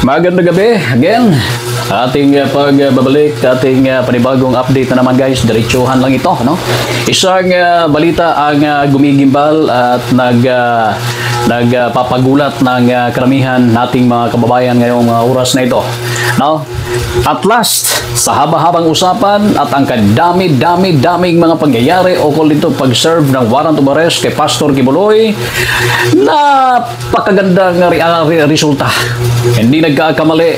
Magandang gabi again. Ating pagbabalik, ating panibagong update na naman guys. Diretsuhan lang ito, no? Isang balita ang gumigimbal at nagpapagulat ng karamihan nating mga kababayan ngayong oras na ito, no? At last, sa haba-habang usapan at ang kadami-daming mga pangyayari ukol dito pag-serve ng warrant of arrest kay Pastor Kibuloy, napakagandang resulta. Hindi nagkakamali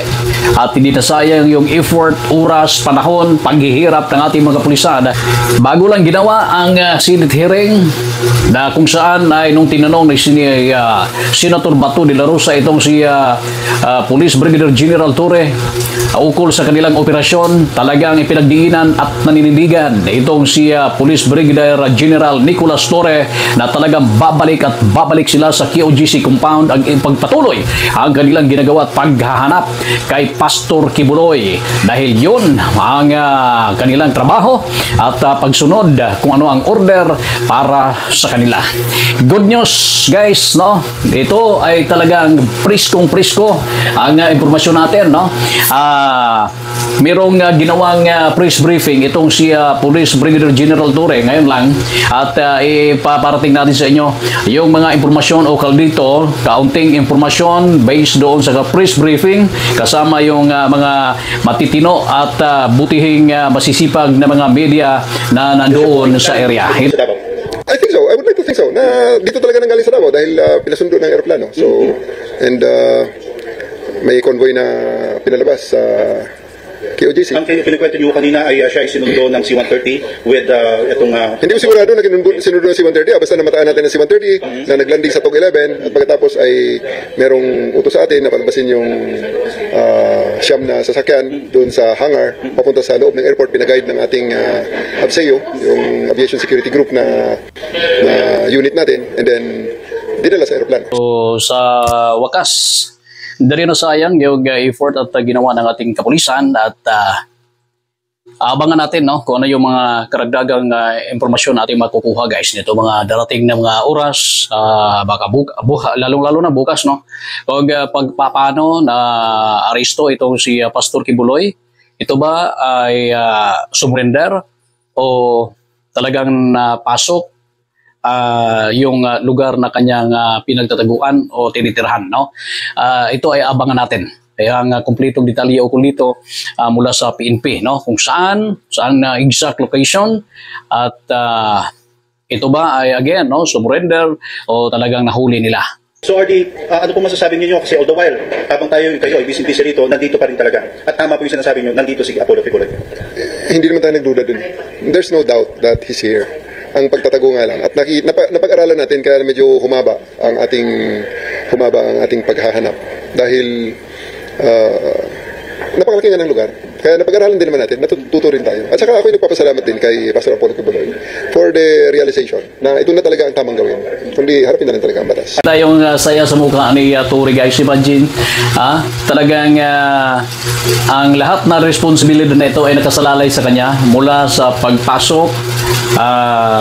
at hindi nasayang yung effort, oras, panahon, paghihirap ng ating mga pulisan. Bago lang ginawa ang Senate hearing na kung saan ay nung tinanong ni Senator Bato de la Rosa itong si Police Brigadier General Torre ukol sa kanilang operasyon, talagang ipinagdiinan at naninindigan itong si Police Brigadier General Nicolas Torre na talagang babalik sila sa QOGC compound ang ipagpatuloy ang kanilang ginagawa at paghahanap kay Pastor Kibuloy dahil yun ang kanilang trabaho at pagsunod kung ano ang order para sa kanila. Good news guys, no? Ito ay talagang priskong-prisko ang impormasyon natin, no? Merong ginawang press briefing itong si Police Brigadier General Torre ngayon lang at ipaparating natin sa inyo yung mga impormasyon ukol dito, kaunting impormasyon based doon sa press briefing kasama yung mga matitino at butihing masisipag na mga media na nandoon sa area. I think so. I would like to think so. Na dito talaga nanggaling sa Davao dahil pinasundo ng eroplano. So, and may convoy na pinalabas sa QOGC. Ang kinikwento niyo kanina ay siya ay sinundo ng C-130 with itong... Hindi ko sigurado na sinundo ng C-130. Basta namataan natin ng C-130 na naglanding sa TOG 11 at pagkatapos ay merong utos sa atin na palabasin yung siyam na sasakyan doon sa hangar papunta sa loob ng airport. Pinaguide ng ating ABSEO, yung Aviation Security Group na unit natin, and then dinala sa aeroplano. So, sa wakas, dari na sayang yung effort at ginawa ng ating kapulisan at abangan natin, no, kung ano yung mga karagdagang impormasyon natin makukuha guys nito mga darating na mga oras, baka lalong-lalo na bukas, no, kung pagpapano na aresto itong si Pastor Kibuloy. Ito ba ay surrender o talagang napasok yung lugar na kanyang pinagtataguan o tinitirhan, no? Ito ay abangan natin. Kaya ang kumpletong detalye ukol dito mula sa PNP, no? Kung saan exact location at ito ba ay again, no, surrender o talagang nahuli nila. So RD, ano po masasabi niyo kasi all the while, habang kayo ay busy rito, nandito pa rin talaga. At tama po yung sinasabi niyo, nandito si Apollo Kibuloy. Hindi naman tayo nagduda dun. There's no doubt that he's here. Ang pagtatago nga lang. At napag-aralan natin kaya medyo humaba ang ating paghahanap. Dahil napakalaki nga ng lugar. Kaya napag-aralan din naman natin, natututo rin tayo. At saka ako'y nagpapasalamat din kay Pastor Apollo Kibuloy for the realization na ito na talaga ang tamang gawin. Kundi harapin na rin talaga ang batas. Yung saya sa mukha ni Torre guys, imagine, talagang ang lahat na responsibility na ito ay nakasalalay sa kanya mula sa pagpasok,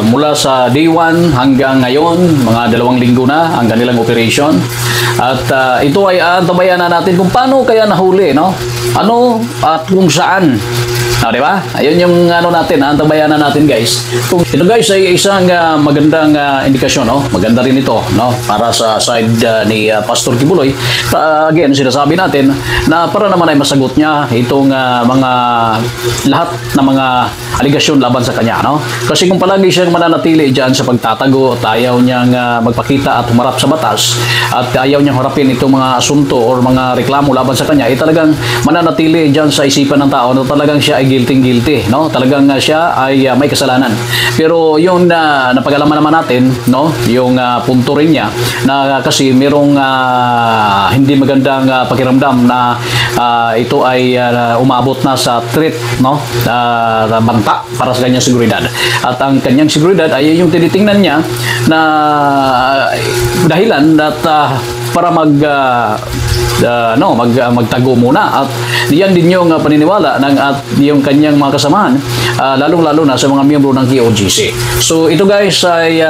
mula sa day 1 hanggang ngayon, mga 2 linggo na ang kanilang operation. At ito ay antabayan na natin kung paano kaya nahuli, no? Ano at kung saan. Di ba? Ayun yung natin, antabayan na natin guys. Ito guys ay isang magandang indikasyon, no? Maganda rin ito, no? Para sa side ni Pastor Kibuloy. Again, sinasabi natin na para naman ay masagot niya itong mga lahat ng mga aligasyon laban sa kanya, no? Kasi kung palagi siyang mananatili diyan sa pagtatago at ayaw niyang magpakita at humarap sa batas at ayaw niyang harapin itong mga asunto or mga reklamo laban sa kanya, talagang mananatili diyan sa isipan ng tao na talagang siya ay guilty, no? Talagang siya ay may kasalanan. Pero yung napag-alaman naman natin, no, yung punto rin niya na kasi merong hindi magandang pakiramdam na ito ay umabot na sa threat, no, banta para sa kanyang seguridad. At ang kanyang seguridad ay yung tinitingnan niya na dahilan at para magtago muna at diyan din yung paniniwala ng at yung kanyang mga kasamahan, lalong-lalo na sa mga miyembro ng KOGC. So ito guys ay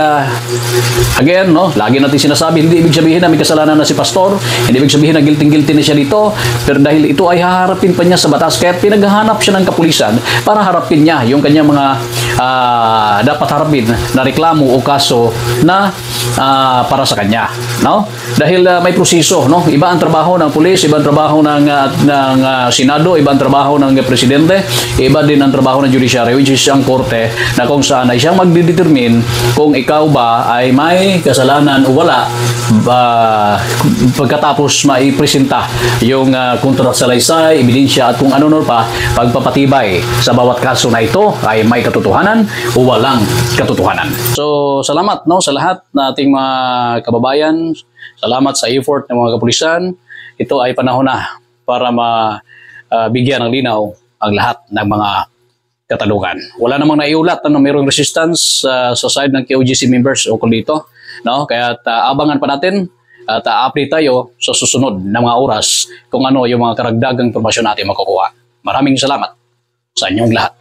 again, no, lagi natin sinasabi, hindi ibig sabihin na may kasalanan na si pastor, hindi ibig sabihin na guilty na siya dito, pero dahil ito ay haharapin pa niya sa batas, kaya pinaghahanap siya ng kapulisan para harapin niya yung kanyang mga dapat harapin na reklamo o kaso na para sa kanya, no? Dahil may proseso, no? Iba ang trabaho ng pulis, iba ang trabaho ng Senado, iba ang trabaho ng presidente, iba din ang trabaho ng judiciary, which is ang korte, na kung saan ay siyang magdidetermine kung ikaw ba ay may kasalanan o wala pagkatapos maipresenta yung kontrasalaysay, ebidensya at kung ano pa pagpapatibay sa bawat kaso na ito ay may katotohanan o walang katotohanan. So salamat, no, sa lahat nating mga kababayan. Salamat sa effort ng mga kapulisan. Ito ay panahon na para bigyan ng linaw ang lahat ng mga katanungan. Wala namang naiulat na mayroong resistance sa side ng KOGC members o dito, no? Kaya abangan pa natin at update tayo sa susunod na mga oras kung ano yung mga karagdagang impormasyon natin makukuha. Maraming salamat sa inyong lahat.